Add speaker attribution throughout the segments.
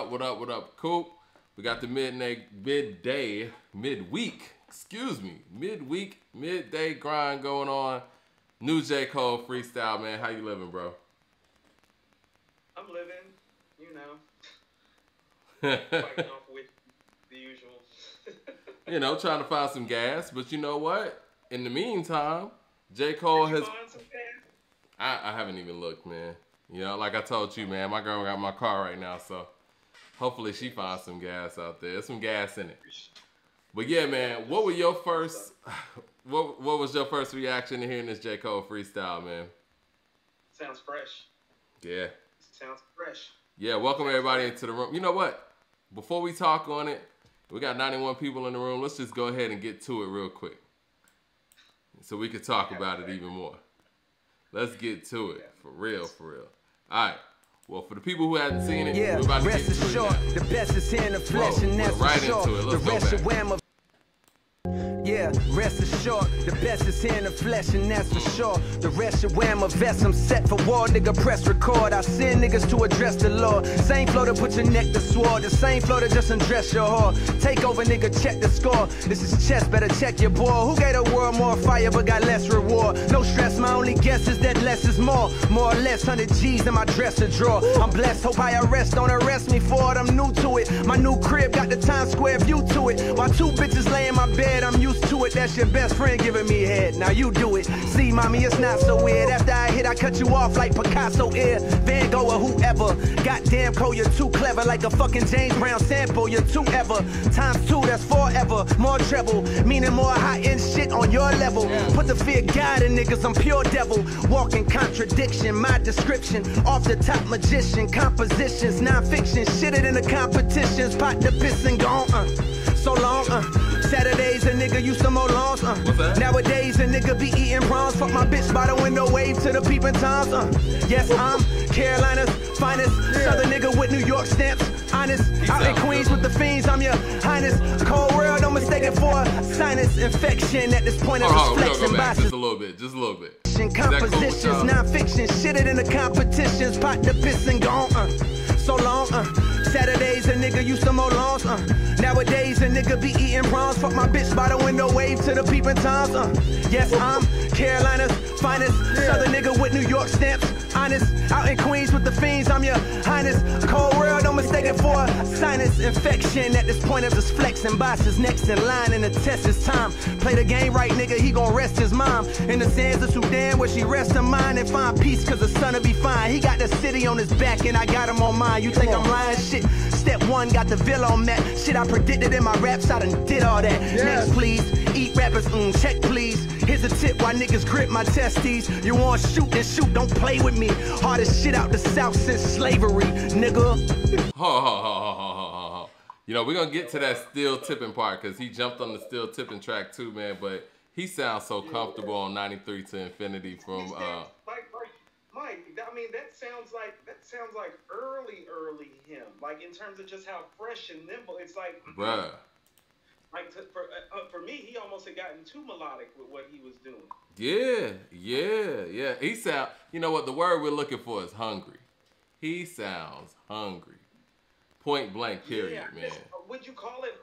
Speaker 1: What up, Coop? We got the midday, midday grind going on. New J. Cole freestyle, man. How you living, bro?
Speaker 2: I'm living, you know, fighting off with the usual.
Speaker 1: You know, trying to find some gas, but you know what? In the meantime, J. Cole has.
Speaker 2: Find some gas?
Speaker 1: I haven't even looked, man. You know, like I told you, man, my girl got my car right now, so hopefully she finds some gas out there. There's some gas in it. But yeah, man, what were your first? What was your first reaction to hearing this J. Cole freestyle, man?
Speaker 2: Sounds fresh.
Speaker 1: Yeah.
Speaker 2: Sounds fresh.
Speaker 1: Yeah, welcome everybody into the room. You know what? Before we talk on it, we got 91 people in the room. Let's just go ahead and get to it real quick, so we can talk about it even more. Let's get to it for real, for real. All right. Well, for the people who hadn't seen it, we're about to get into it now.
Speaker 3: The best is here in the flesh, and that's
Speaker 1: right
Speaker 3: for sure.
Speaker 1: into it. Let's go back.
Speaker 3: Yeah, rest assured, the best is here in the flesh, and that's for sure. The rest should wear my vest, I'm set for war, nigga, press record. I send niggas to address the Lord. Same flow to put your neck to sword, the same flow to just undress your whore. Take over, nigga, check the score. This is chess, better check your boy. Who gave the world more fire but got less reward? No stress, my only guess is that less is more. More or less, 100 G's in my dresser drawer. I'm blessed, hope I don't arrest me for it, I'm new to it. My new crib got the Times Square view to it. While two bitches lay in my bed, I'm used to it. That's your best friend giving me head, now you do it. See, mommy, it's not so weird. After I hit, I cut you off like Picasso ear, Van Gogh or whoever. Goddamn, Cole, you're too clever, like a fucking James Brown sample. You're too ever, times two, that's forever. More treble, meaning more high-end shit on your level. Put the fear God in niggas, I'm pure devil. Walking contradiction, my description. Off the top magician, compositions, non-fiction. Shit it in the competitions, pot the piss and gone, so long, Saturdays a nigga used to mow lawns, Nowadays a nigga be eating prawns. Fuck my bitch by the window, wave to the peeping toms, Yes, I'm Carolina's finest, Southern nigga with New York stamps. Honest, out in Queens with the fiends, I'm your highness. Cold world, don't mistake it for a sinus infection. At this point, I'm flexing bosses.
Speaker 1: Just a little bit.
Speaker 3: Compositions, non-fiction, shit it in the competitions. Pot the piss and gone, so long, Saturdays a nigga used to mow lawns, Nowadays a nigga be eating prawns. Fuck my bitch by the window, wave to the peeping toms, Yes, I'm Carolina's finest, Southern nigga with New York stamps. Honest, out in Queens with the fiends, I'm your highness. Cold world, don't mistake it for a sinus infection. At this point, I'm just flexing. Boss is next in line, and the test is time. Play the game right, nigga, he gon' rest his mom in the sands of Sudan, where she rests her mind and find peace, cause the son'll be fine. He got the city on his back, and I got him on mine. You think I'm lying? Shit. Step one, got the Villa on that. Shit I predicted in my raps, I done did all that. Next, please, eat rappers, check, please. Here's a tip why niggas grip my testes. You want shoot, then shoot, don't play with me. Hardest shit out the South since slavery, nigga.
Speaker 1: You know, we're gonna get to that still tipping part, because he jumped on the still tipping track too, man. But he sounds so comfortable on 93 to Infinity from
Speaker 2: Mike, I mean, that sounds like early him. Like, in terms of just how fresh and nimble, it's like,
Speaker 1: bruh.
Speaker 2: Like, for me, he almost had gotten too melodic with what he was doing.
Speaker 1: Yeah. He sound, you know what, the word we're looking for is hungry. He sounds hungry. Point blank, period, man.
Speaker 2: Would you call it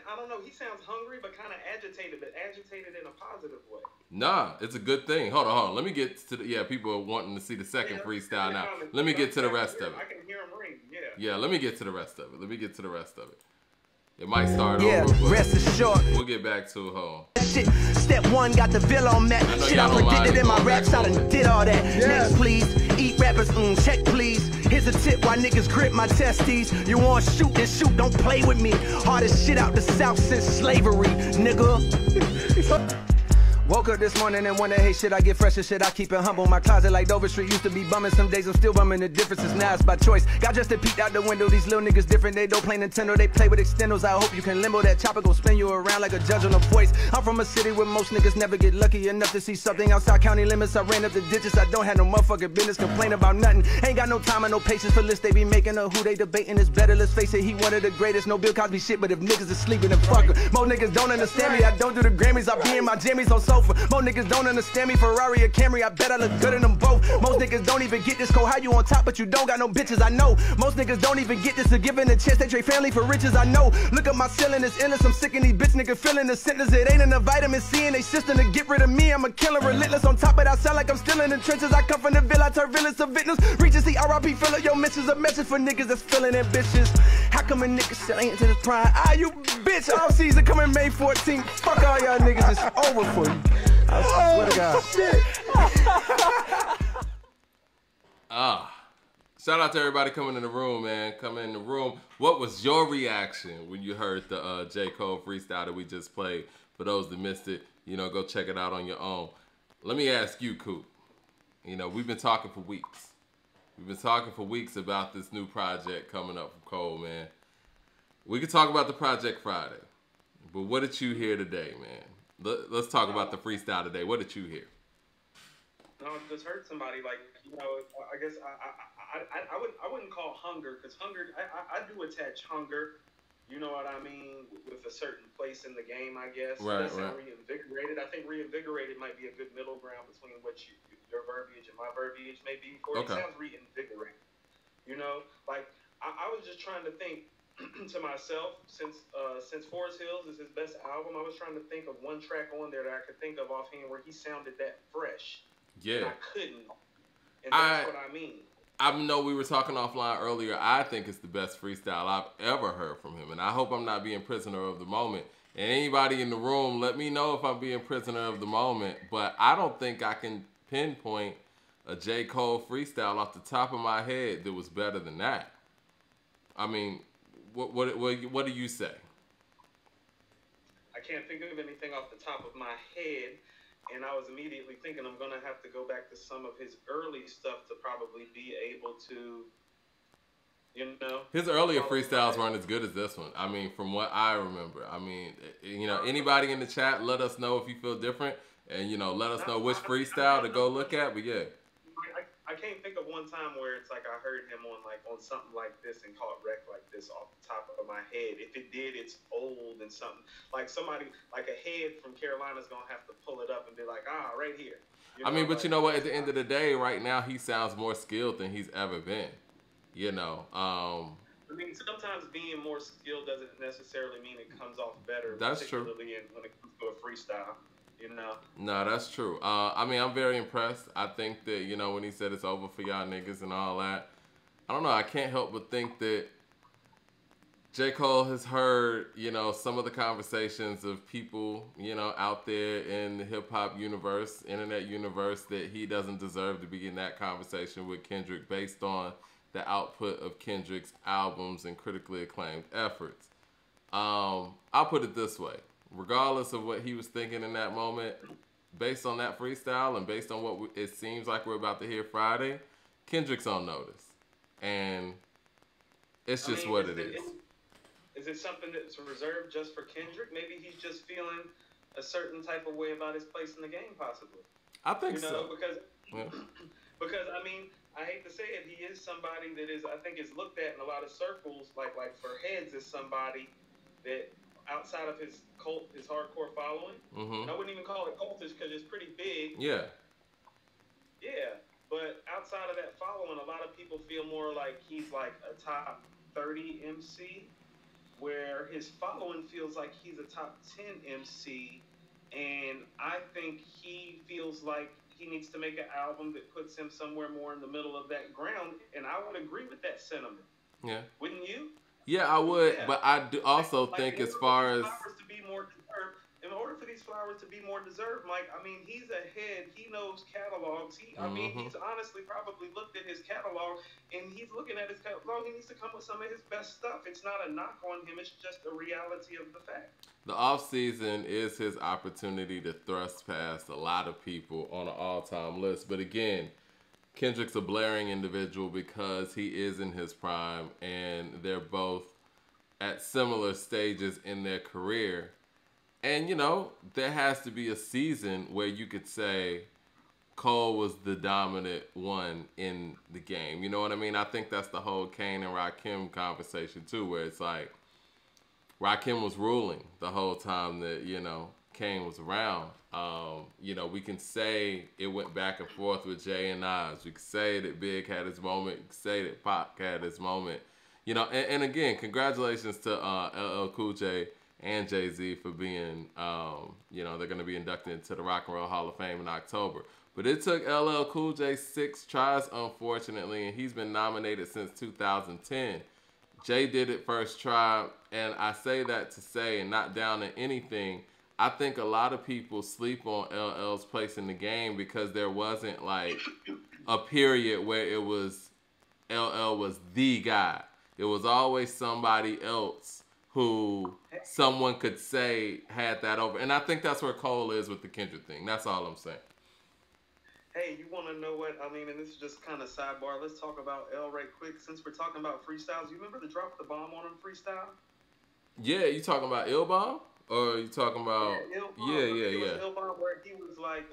Speaker 2: I don't know, he sounds hungry, but kind of agitated, but agitated in a positive way.
Speaker 1: Nah, it's a good thing. Hold on. Let me get to the, people are wanting to see the second freestyle now. Let me get to the rest of it.
Speaker 2: I can hear him ring,
Speaker 1: Yeah, let me get to the rest of it. It might start over, but
Speaker 3: rest assured,
Speaker 1: we'll get back to it. Hold on.
Speaker 3: Step one, got the Villa on that. Shit I predicted in my raps, I done did all that. Next, please, eat rappers, check, please. Here's a tip why niggas grip my testes. You want shoot, then shoot, don't play with me. Hardest shit out the South since slavery, nigga. Woke up this morning and wonder, hey shit, I get fresher shit, I keep it humble. My closet like Dover Street used to be bumming. Some days I'm still bumming, the difference is now it's by choice. Got just to peek out the window, these little niggas different. They don't play Nintendo, they play with extendos. I hope you can limbo that chopper, go spin you around like a judge on a voice. I'm from a city where most niggas never get lucky enough to see something outside county limits. I ran up the ditches, I don't have no motherfucking business, complain about nothing. Ain't got no time and no patience for lists they be making, or who they debating is better. Let's face it, he one of the greatest. No Bill Cosby shit, but if niggas is sleeping, then fuck her. Most niggas don't understand me, I don't do the Grammys, I be in my jammies on sofa. chauffeur. Most niggas don't understand me, Ferrari or Camry, I bet I look good in them both. Most niggas don't even get this cold, how you on top but you don't got no bitches, I know. Most niggas don't even get this, to giving a chance, they trade family for riches, I know. Look at my ceiling, it's endless, I'm sick of these bitch niggas feeling the sentence. It ain't enough vitamin C in they system to get rid of me, I'm a killer, relentless. On top of that, I sound like I'm still in the trenches, I come from the villa, I turn villains to victims. Regency, RIP, fill up your missions, a message for niggas that's feeling ambitious. How come a nigga still ain't into this prime? Ah, you bitch, all season coming May 14th. Fuck all y'all niggas, it's over for you. I swear to God.
Speaker 1: Shout out to everybody coming in the room, man. Coming in the room. What was your reaction when you heard the J. Cole freestyle that we just played? For those that missed it, you know, go check it out on your own. Let me ask you, Coop. You know, we've been talking for weeks. We've been talking for weeks about this new project coming up from Cole, man. We could talk about the project Friday, but what did you hear today, man? Let's talk about the freestyle today. What did you hear?
Speaker 2: No, I just heard somebody, like, you know, I guess I wouldn't call hunger, because hunger, I do attach hunger, you know what I mean, with a certain place in the game, I guess.
Speaker 1: Right,
Speaker 2: sound reinvigorated. I think reinvigorated might be a good middle ground between what your verbiage and my verbiage may be. Or
Speaker 1: Okay.
Speaker 2: It sounds reinvigorated. You know, like I was just trying to think to myself, since Forest Hills is his best album, I was trying to think of one track on there that I could think of offhand where he sounded that fresh.
Speaker 1: Yeah.
Speaker 2: And I couldn't. And that's what I mean.
Speaker 1: I know we were talking offline earlier. I think it's the best freestyle I've ever heard from him. And I hope I'm not being prisoner of the moment. And anybody in the room, let me know if I'm being prisoner of the moment. But I don't think I can pinpoint a J. Cole freestyle off the top of my head that was better than that. I mean, what do you say?
Speaker 2: I can't think of anything off the top of my head. And I was immediately thinking I'm going to have to go back to some of his early stuff to probably be able to, you know.
Speaker 1: His earlier freestyles weren't as good as this one. I mean, from what I remember. I mean, you know, anybody in the chat, let us know if you feel different. And, you know, let us know which freestyle to go look at. But, yeah.
Speaker 2: I can't think of one time where it's like I heard him on something like this and caught wreck like this off the top of my head. If it did, it's old and something. Like somebody, like a head from Carolina's going to have to pull it up and be like, right here. You know,
Speaker 1: I mean, but you know what? At the end of the day, right now, he sounds more skilled than he's ever been. You know.
Speaker 2: I mean, sometimes being more skilled doesn't necessarily mean it comes off better.
Speaker 1: That's true.
Speaker 2: Particularly when it comes to a freestyle. You know?
Speaker 1: No, that's true. I mean, I'm very impressed. I think that, you know, when he said it's over for y'all niggas and all that, I don't know. I can't help but think that J. Cole has heard, you know, some of the conversations of people, you know, out there in the hip-hop universe, internet universe, that he doesn't deserve to be in that conversation with Kendrick based on the output of Kendrick's albums and critically acclaimed efforts. I'll put it this way. Regardless of what he was thinking in that moment, based on that freestyle and based on what it seems like we're about to hear Friday, Kendrick's on notice. And it's just what it is.
Speaker 2: Is it something that's reserved just for Kendrick? Maybe he's just feeling a certain type of way about his place in the game, possibly.
Speaker 1: I think so.
Speaker 2: Because I mean, I hate to say it, he is somebody that I think is looked at in a lot of circles, like for heads, is somebody that outside of his hardcore following, and I wouldn't even call it cultish because it's pretty big.
Speaker 1: Yeah.
Speaker 2: Yeah, but outside of that following, a lot of people feel more like he's like a top 30 MC, where his following feels like he's a top 10 MC, and I think he feels like he needs to make an album that puts him somewhere more in the middle of that ground, and I would agree with that sentiment.
Speaker 1: Yeah.
Speaker 2: Wouldn't you?
Speaker 1: Yeah, I would, but I do also think as far as...
Speaker 2: In order for these flowers to be more deserved, Mike, I mean, he's ahead. He knows catalogs. I mean, he's honestly probably looked at his catalog, and he's looking at his catalog. He needs to come with some of his best stuff. It's not a knock on him. It's just a reality of the fact.
Speaker 1: The offseason is his opportunity to thrust past a lot of people on an all-time list. But again, Kendrick's a blaring individual because he is in his prime, and they're both at similar stages in their career. And, you know, there has to be a season where you could say Cole was the dominant one in the game. You know what I mean? I think that's the whole Kane and Rakim conversation, too, where it's like Rakim was ruling the whole time that, you know, Kane was around. You know, we can say it went back and forth with Jay and Nas. We can say that Big had his moment. We can say that Pac had his moment. You know, and again, congratulations to LL Cool J and Jay-Z for being, you know, they're going to be inducted into the Rock and Roll Hall of Fame in October. But it took LL Cool J 6 tries, unfortunately, and he's been nominated since 2010. Jay did it first try, and I say that to say, and not down to anything, I think a lot of people sleep on LL's place in the game because there wasn't like a period where it was LL was the guy. It was always somebody else who someone could say had that over. And I think that's where Cole is with the Kendrick thing. That's all I'm saying.
Speaker 2: Hey, you want to know what? I mean, and this is just kind of sidebar. Let's talk about L right quick. Since we're talking about freestyles, you remember the drop the bomb on him freestyle?
Speaker 1: Yeah, you talking about Ill Bomb? Or you talking about...
Speaker 2: Yeah. Ill Bomb where he was like,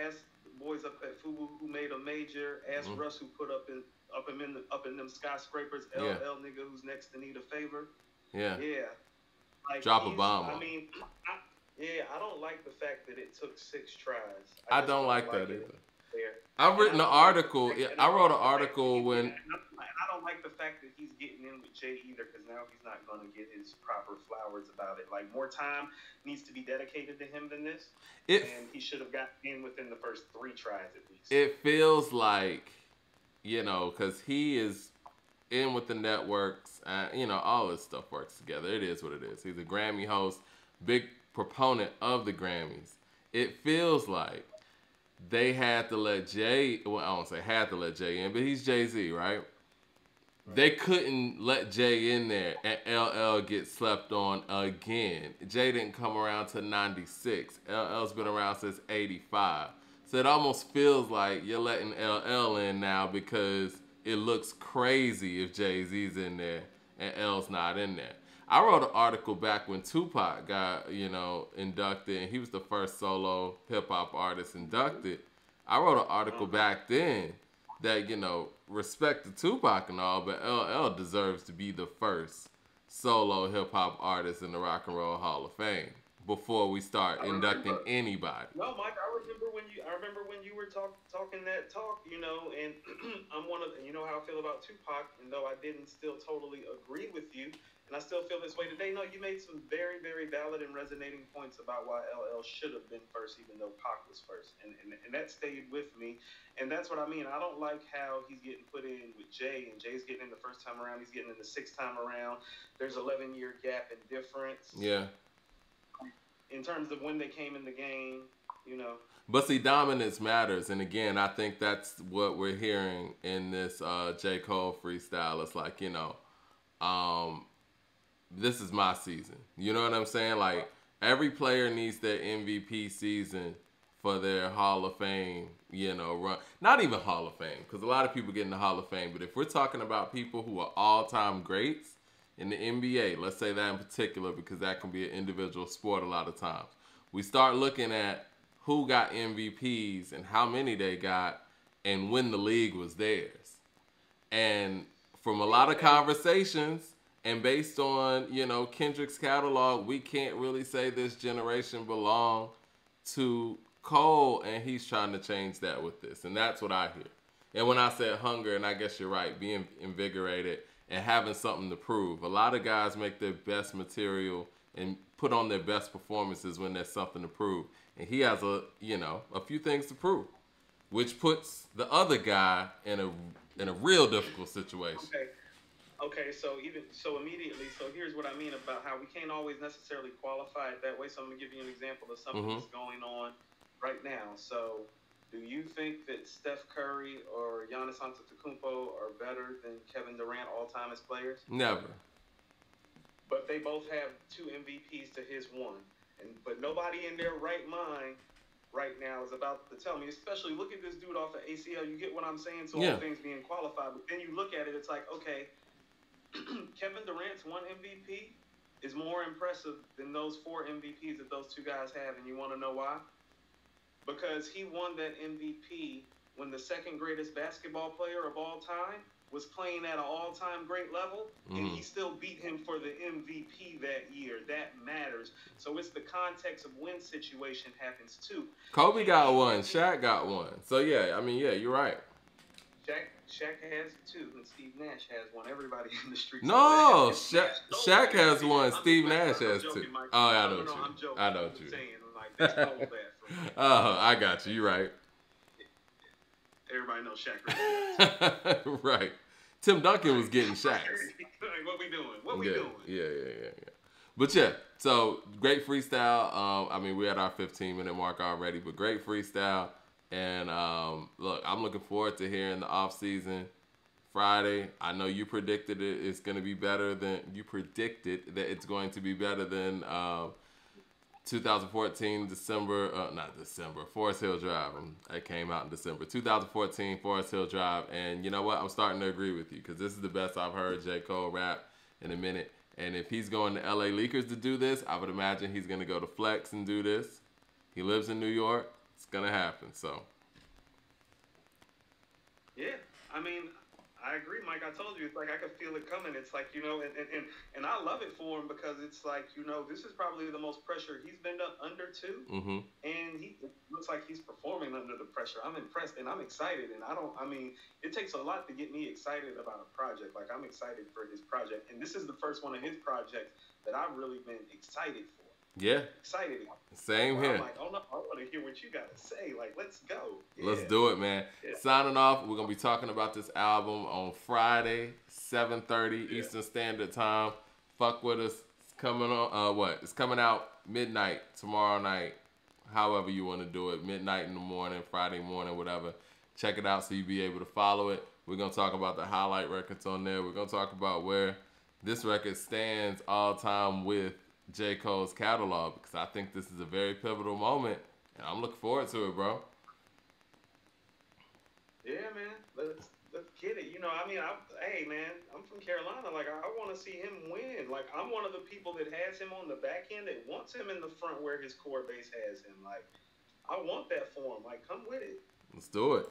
Speaker 2: ask the boys up at Fubu who made a major, ask Russ who put up in them skyscrapers, LL nigga who's next to need a favor.
Speaker 1: Yeah.
Speaker 2: Yeah. Like,
Speaker 1: drop a bomb.
Speaker 2: I mean, I don't like the fact that it took 6 tries.
Speaker 1: I don't like that either. I've written an article. I wrote an article when...
Speaker 2: I don't like the fact that he's getting in with Jay either, because now he's not going to get his proper flowers about it. Like, more time needs to be dedicated to him than this. And he should have gotten in within the first 3 tries at least.
Speaker 1: It feels like, you know, because he is in with the networks. You know, all this stuff works together. It is what it is. He's a Grammy host, big proponent of the Grammys. It feels like they had to let Jay, well, I won't say had to let Jay in, but he's Jay-Z, right? They couldn't let Jay in there and LL get slept on again. Jay didn't come around to 96. LL's been around since 85. So it almost feels like you're letting LL in now because it looks crazy if Jay-Z's in there and L's not in there. I wrote an article back when Tupac got, you know, inducted, and he was the first solo hip-hop artist inducted. I wrote an article back then that, you know, respect to Tupac and all, but LL deserves to be the first solo hip-hop artist in the Rock and Roll Hall of Fame before we start inducting anybody.
Speaker 2: No, Mike, I remember when you were talking that talk, you know, and I'm one of, you know how I feel about Tupac, and though I didn't still totally agree with you, and I still feel this way today. No, you made some very, very valid and resonating points about why LL should have been first, even though Pac was first. And that stayed with me. And that's what I mean. I don't like how he's getting put in with Jay, and Jay's getting in the first time around. He's getting in the 6th time around. There's 11-year gap in difference.
Speaker 1: Yeah.
Speaker 2: In terms of when they came in the game, you know.
Speaker 1: But see, dominance matters. And again, I think that's what we're hearing in this J. Cole freestyle. It's like, you know, this is my season. You know what I'm saying? Like, every player needs their MVP season for their Hall of Fame, you know, run. Not even Hall of Fame, because a lot of people get in the Hall of Fame. But if we're talking about people who are all-time greats in the NBA, let's say that in particular, because that can be an individual sport a lot of times. We start looking at who got MVPs and how many they got and when the league was theirs. And from a lot of conversations, and based on, you know, Kendrick's catalog, we can't really say this generation belonged to Cole, and he's trying to change that with this. And that's what I hear. And when I said hunger, and I guess you're right, being invigorated and having something to prove. A lot of guys make their best material and put on their best performances when there's something to prove. And he has a few things to prove, which puts the other guy in a real difficult situation.
Speaker 2: Okay, so immediately, here's what I mean about how we can't always necessarily qualify it that way. So I'm gonna give you an example of something that's going on right now. So, do you think that Steph Curry or Giannis Antetokounmpo are better than Kevin Durant all time as players?
Speaker 1: Never.
Speaker 2: But they both have 2 MVPs to his 1, but nobody in their right mind right now is about to tell me, especially look at this dude off of ACL. You get what I'm saying? So all things being qualified, but then you look at it, it's like, okay, Kevin Durant's 1 MVP is more impressive than those 4 MVPs that those 2 guys have, and you want to know why? Because he won that MVP when the second greatest basketball player of all time was playing at an all-time great level, and he still beat him for the MVP that year. That matters. So it's the context of when situation happens too.
Speaker 1: Kobe got one. Shaq got one. So yeah, I mean, yeah, you're right.
Speaker 2: Shaq has two, and Steve Nash has one. Everybody in the streets.
Speaker 1: No, Shaq has one. Steve Nash has two. Oh, I know what you.
Speaker 2: I'm joking.
Speaker 1: I know what you.
Speaker 2: Saying, like, they stole that from me.
Speaker 1: Oh, I got you. You're right.
Speaker 2: Everybody knows Shaq really.
Speaker 1: Right. Tim Duncan was getting Shaqs.
Speaker 2: What we doing? What we doing?
Speaker 1: Yeah. But yeah, so great freestyle. I mean, we're at our 15-minute mark already, but great freestyle. And look, I'm looking forward to hearing the off season Friday. I know you predicted it's going to be better than you predicted that it's going to be better than 2014 Forest Hill Drive. It came out in December 2014 Forest Hill Drive. And you know what? I'm starting to agree with you because this is the best I've heard J. Cole rap in a minute. And if he's going to LA Leakers to do this, I would imagine he's going to go to Flex and do this. He lives in New York. It's going to happen, so.
Speaker 2: Yeah, I mean, I agree, Mike. I told you, it's like I could feel it coming. It's like, and I love it for him because it's like, this is probably the most pressure he's been under too. Mm-hmm. And it looks like he's performing under the pressure. I'm impressed and I'm excited. And it takes a lot to get me excited about a project. Like, I'm excited for his project. And this is the first one of his projects that I've really been excited for.
Speaker 1: Yeah.
Speaker 2: Excited.
Speaker 1: Same here.
Speaker 2: I'm like, oh no, I want to hear what you got to say. Like, let's go. Yeah.
Speaker 1: Let's do it, man. Yeah. Signing off, we're going to be talking about this album on Friday, 7:30 Eastern Standard Time. Fuck with us. It's coming on, it's coming out midnight tomorrow night. However you want to do it. Midnight in the morning, Friday morning, whatever. Check it out so you'll be able to follow it. We're going to talk about the highlight records on there. We're going to talk about where this record stands all time with J. Cole's catalog because I think this is a very pivotal moment and I'm looking forward to it, bro.
Speaker 2: Yeah, man. Let's get it. Hey, man, I'm from Carolina. Like, I want to see him win. Like, I'm one of the people that has him on the back end that wants him in the front where his core base has him. Like, I want that for him. Like, come with it.
Speaker 1: Let's do it.